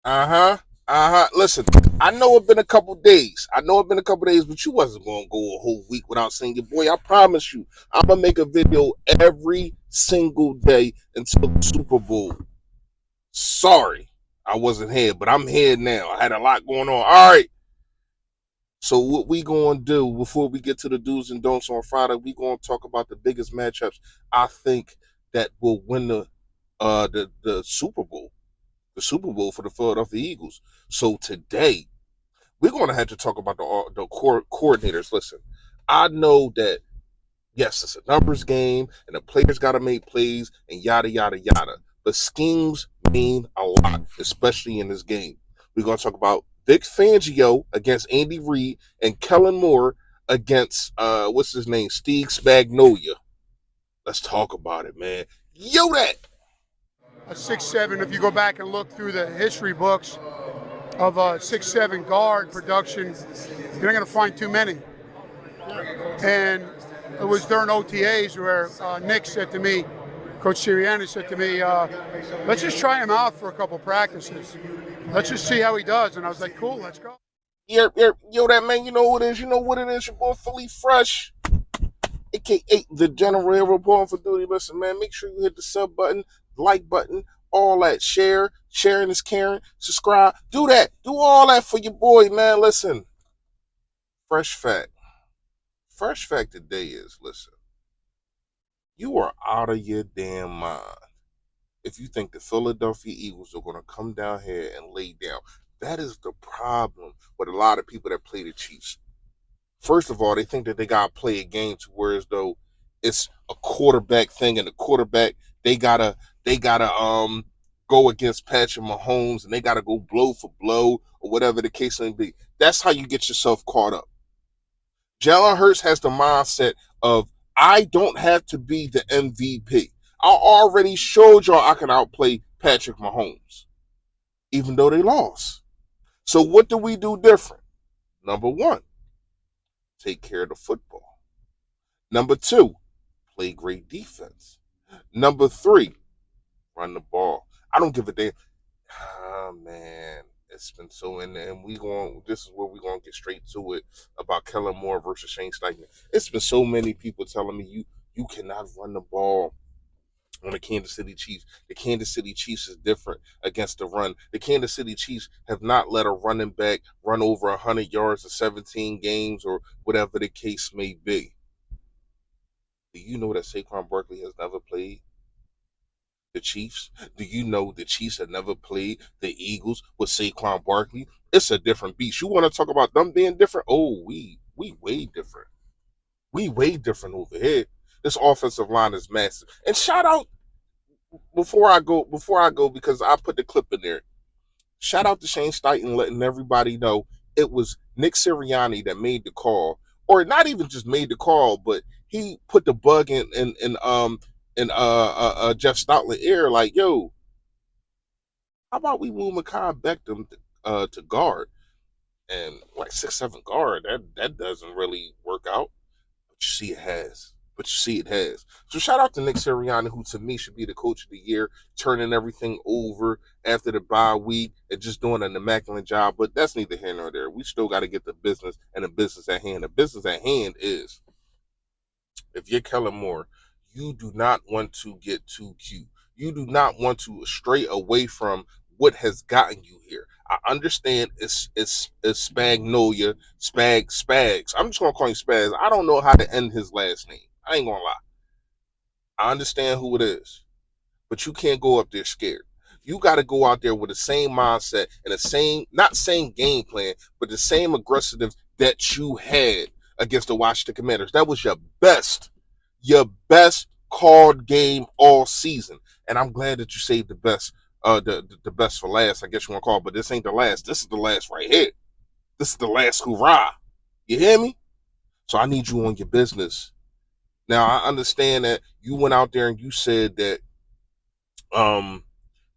Uh-huh. Uh-huh. Listen, I know it's been a couple days. But you wasn't gonna go a whole week without seeing your boy. I promise you. I'm gonna make a video every single day until the Super Bowl. Sorry, I wasn't here, but I'm here now. I had a lot going on. All right. So what we gonna do before we get to the do's and don'ts on Friday? We gonna talk about the biggest matchups I think that will win the Super Bowl, the Super Bowl for the Philadelphia Eagles. So today we're gonna have to talk about the coordinators. Listen, I know that yes, it's a numbers game, and the players got to make plays, and yada yada yada. But schemes mean a lot, especially in this game. We're gonna talk about Vic Fangio against Andy Reid and Kellen Moore against what's his name, Steve Spagnolia. Let's talk about it, man. Yo, that. A 6'7", if you go back and look through the history books of a 6'7" guard production, you're not going to find too many. And it was during OTAs where Nick said to me, Coach Sirianni said to me, let's just try him out for a couple practices. Let's just see how he does. And I was like, cool, let's go. Yo, that man, you know what it is. You know what it is. Your boy Philly Fresh, aka the General reporting for duty. Listen, man, make sure you hit the sub button, like button, all that. Sharing is caring. Subscribe. Do that. Do all that for your boy, man. Listen, fresh fact. Fresh fact today is, listen, you are out of your damn mind if you think the Philadelphia Eagles are going to come down here and lay down. That is the problem with a lot of people that play the Chiefs. First of all, they think that they gotta play a game to where as though it's a quarterback thing, and the quarterback they gotta go against Patrick Mahomes, and they gotta go blow for blow or whatever the case may be. That's how you get yourself caught up. Jalen Hurts has the mindset of I don't have to be the MVP. I already showed y'all I can outplay Patrick Mahomes, even though they lost. So what do we do different? Number one, take care of the football. Number two, play great defense. Number three, run the ball. I don't give a damn. Ah, man, it's been so in there, and we going. This is where we gonna get straight to it about Kellen Moore versus Shane Steichen. It's been so many people telling me you cannot run the ball on the Kansas City Chiefs. The Kansas City Chiefs is different against the run. The Kansas City Chiefs have not let a running back run over 100 yards in 17 games or whatever the case may be. Do you know that Saquon Barkley has never played the Chiefs? Do you know the Chiefs have never played the Eagles with Saquon Barkley? It's a different beast. You want to talk about them being different? Oh, we way different. We way different over here. This offensive line is massive. And shout out before I go, because I put the clip in there. Shout out to Shane Steichen letting everybody know it was Nick Sirianni that made the call, or not even just made the call, but he put the bug in Jeff Stoutland ear, like, yo, how about we move Mekhi Beckham to guard, and like 6'7" guard, that doesn't really work out. But you see it has. So shout out to Nick Sirianni, who to me should be the coach of the year, turning everything over after the bye week and just doing an immaculate job. But that's neither here nor there. We still got to get the business and the business at hand. The business at hand is, if you're Kellen Moore, you do not want to get too cute. You do not want to stray away from what has gotten you here. I understand it's Spagnolia, Spags. I'm just gonna call him Spags. I don't know how to end his last name. I ain't gonna lie. I understand who it is, but you can't go up there scared. You got to go out there with the same mindset and the same, not same game plan, but the same aggressive that you had against the Washington Commanders. That was your best called game all season. And I'm glad that you saved the best for last, I guess you want to call it, but this ain't the last. This is the last right here. This is the last hurrah. You hear me? So I need you on your business. Now I understand that you went out there and you said that um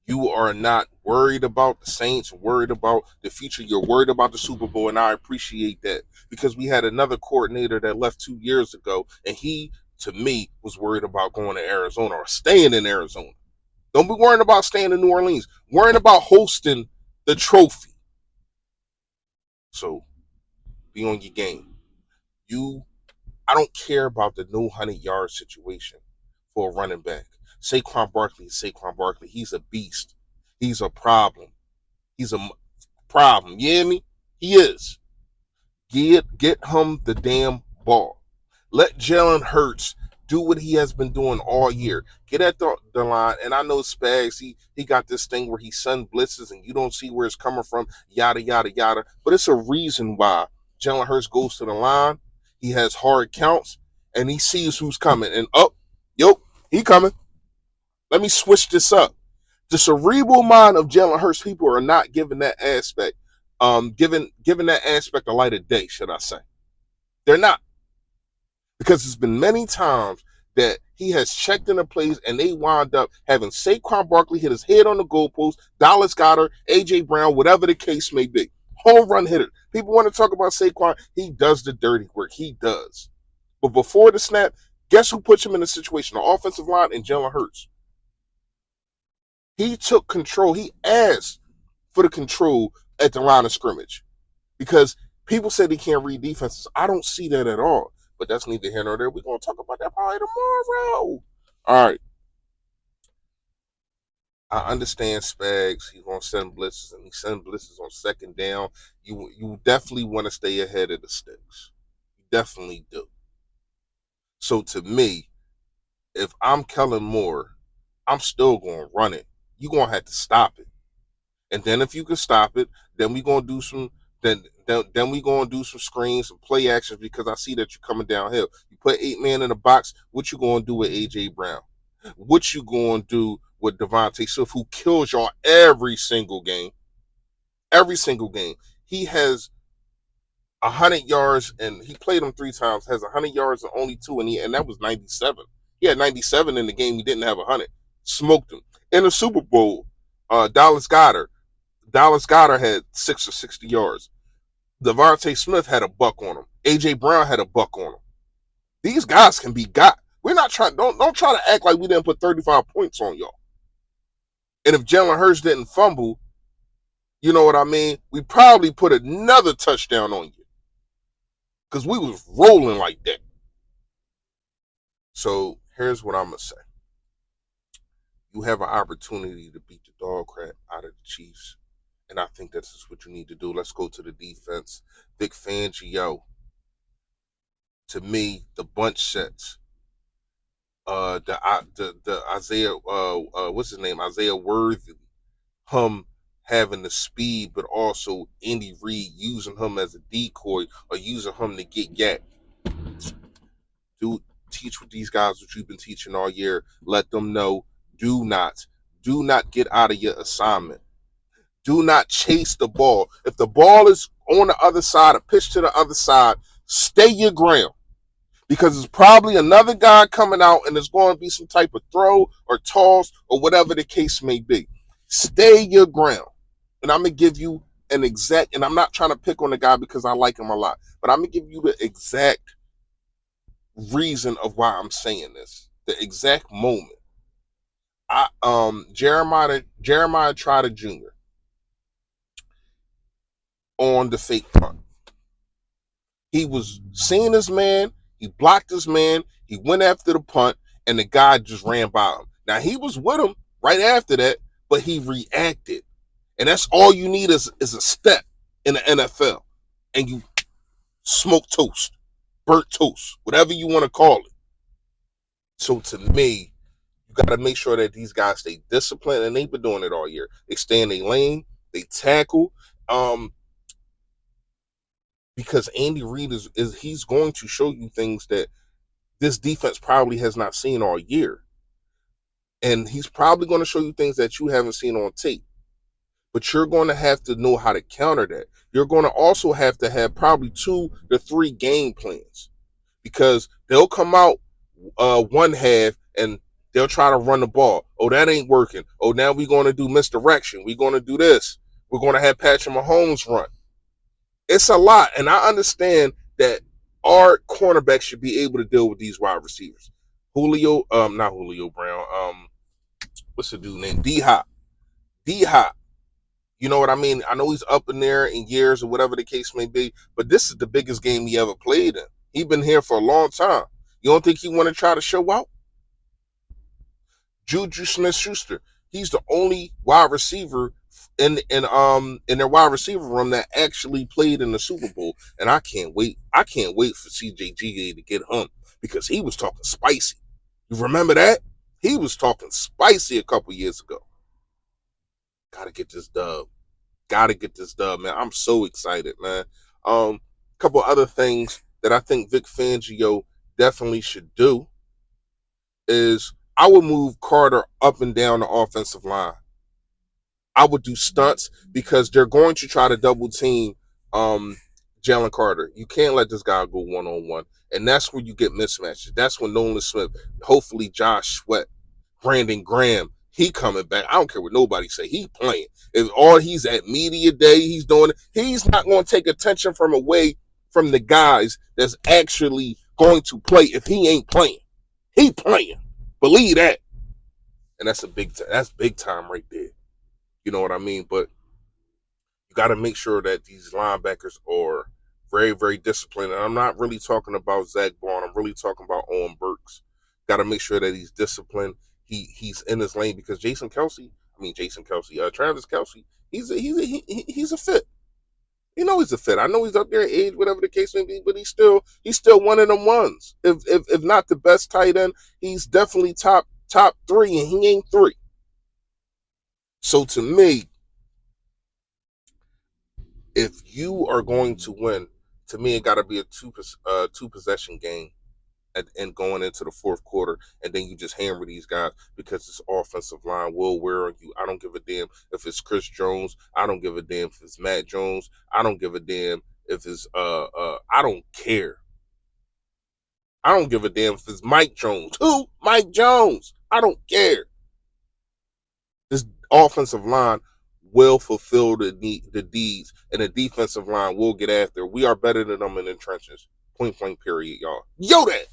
you are not worried about the Saints, worried about the future. You're worried about the Super Bowl, and I appreciate that, because we had another coordinator that left 2 years ago, and he, to me, was worried about going to Arizona or staying in Arizona. Don't be worrying about staying in New Orleans. Worrying about hosting the trophy. So be on your game. You, I don't care about the no 100-yard situation for a running back. Saquon Barkley is Saquon Barkley. He's a beast. He's a problem. He's a problem. You hear me? He is. Get him the damn ball. Let Jalen Hurts do what he has been doing all year. Get at the line. And I know Spags, he got this thing where he sun blitzes and you don't see where it's coming from, yada, yada, yada. But it's a reason why Jalen Hurts goes to the line. He has hard counts and he sees who's coming. And he coming. Let me switch this up. The cerebral mind of Jalen Hurts people are not giving that aspect, giving that aspect a light of day, should I say. They're not. Because it's been many times that he has checked into plays and they wind up having Saquon Barkley hit his head on the goalpost, Dallas Goedert, A.J. Brown, whatever the case may be. Home run hitter. People want to talk about Saquon. He does the dirty work. He does. But before the snap, guess who puts him in the situation? The offensive line and Jalen Hurts. He took control. He asked for the control at the line of scrimmage because people said he can't read defenses. I don't see that at all. But that's neither here nor there. We're going to talk about that probably tomorrow. All right. I understand Spags. He's going to send blitzes, and he sends blitzes on second down. You definitely want to stay ahead of the sticks. You definitely do. So to me, if I'm Kellen Moore, I'm still going to run it. You're going to have to stop it. And then if you can stop it, then we're going to do some then we gonna do some screens, some play actions because I see that you're coming downhill. You put 8 men in the box. What you gonna do with AJ Brown? What you gonna do with Devontae Swift, who kills y'all every single game? Every single game, he has 100 yards, and he played him 3 times. Has 100 yards and only 2, and that was 97. He had 97 in the game. He didn't have 100. Smoked him in the Super Bowl. Dallas Goedert had 6 or 60 yards. Devontae Smith had a buck on him. A.J. Brown had a buck on him. These guys can be got. We're not trying. Don't try to act like we didn't put 35 points on y'all. And if Jalen Hurts didn't fumble, you know what I mean? We probably put another touchdown on you because we was rolling like that. So here's what I'm gonna say: you have an opportunity to beat the dog crap out of the Chiefs. And I think that's what you need to do. Let's go to the defense. Vic Fangio. To me, the bunch sets. The Isaiah what's his name? Isaiah Worthy. Him having the speed, but also Andy Reid using him as a decoy or using him to get yak. Teach with these guys what you've been teaching all year. Let them know. Do not get out of your assignment. Do not chase the ball. If the ball is on the other side, a pitch to the other side, stay your ground. Because it's probably another guy coming out and there's going to be some type of throw or toss or whatever the case may be. Stay your ground. And I'm going to give you an exact, and I'm not trying to pick on the guy because I like him a lot, but I'm going to give you the exact reason of why I'm saying this. The exact moment. Jeremiah Trotter Jr. on the fake punt. He was seeing his man, he blocked his man, he went after the punt, and the guy just ran by him. Now, he was with him right after that, but he reacted. And that's all you need is a step in the NFL. And you smoke toast, burnt toast, whatever you want to call it. So to me, you got to make sure that these guys stay disciplined, and they've been doing it all year. They stay in their lane, they tackle. Because Andy Reid is he's going to show you things that this defense probably has not seen all year. And he's probably going to show you things that you haven't seen on tape. But you're going to have to know how to counter that. You're going to also have to have probably 2 to 3 game plans. Because they'll come out one half and they'll try to run the ball. Oh, that ain't working. Oh, now we're going to do misdirection. We're going to do this. We're going to have Patrick Mahomes run. It's a lot, and I understand that our cornerbacks should be able to deal with these wide receivers. Not Julio Brown. What's the dude named D-Hop? D-Hop. You know what I mean? I know he's up in there in years or whatever the case may be, but this is the biggest game he ever played in. He's been here for a long time. You don't think he want to try to show out? Juju Smith-Schuster, he's the only wide receiver in their wide receiver room that actually played in the Super Bowl, and I can't wait. I can't wait for CJGA to get him because he was talking spicy. You remember that? He was talking spicy a couple years ago. Gotta get this dub. Gotta get this dub, man. I'm so excited, man. Couple other things that I think Vic Fangio definitely should do is I would move Carter up and down the offensive line. I would do stunts because they're going to try to double team Jalen Carter. You can't let this guy go one on one, and that's where you get mismatches. That's when Nolan Smith, hopefully Josh Sweat, Brandon Graham, he coming back. I don't care what nobody say. He playing. If all he's at media day, he's doing it. He's not going to take attention from away from the guys that's actually going to play if he ain't playing. He playing. Believe that. And that's that's big time right there. You know what I mean? But you got to make sure that these linebackers are very, very disciplined. And I'm not really talking about Zach Bond. I'm really talking about Owen Burks. Got to make sure that he's disciplined. He's in his lane because Travis Kelsey, he's a fit. You know he's a fit. I know he's up there in age, whatever the case may be, but he's still one of them ones. If not the best tight end, he's definitely top three, and he ain't three. So to me, if you are going to win, to me it got to be a two possession game and going into the fourth quarter, and then you just hammer these guys because this offensive line will wear on you. I don't give a damn if it's Chris Jones. I don't give a damn if it's Matt Jones. I don't give a damn if it's I don't care. I don't give a damn if it's Mike Jones. Who? Mike Jones. I don't care. This offensive line will fulfill the deeds, and the defensive line will get after. We are better than them in the trenches. Point blank, period, y'all. Yo, that.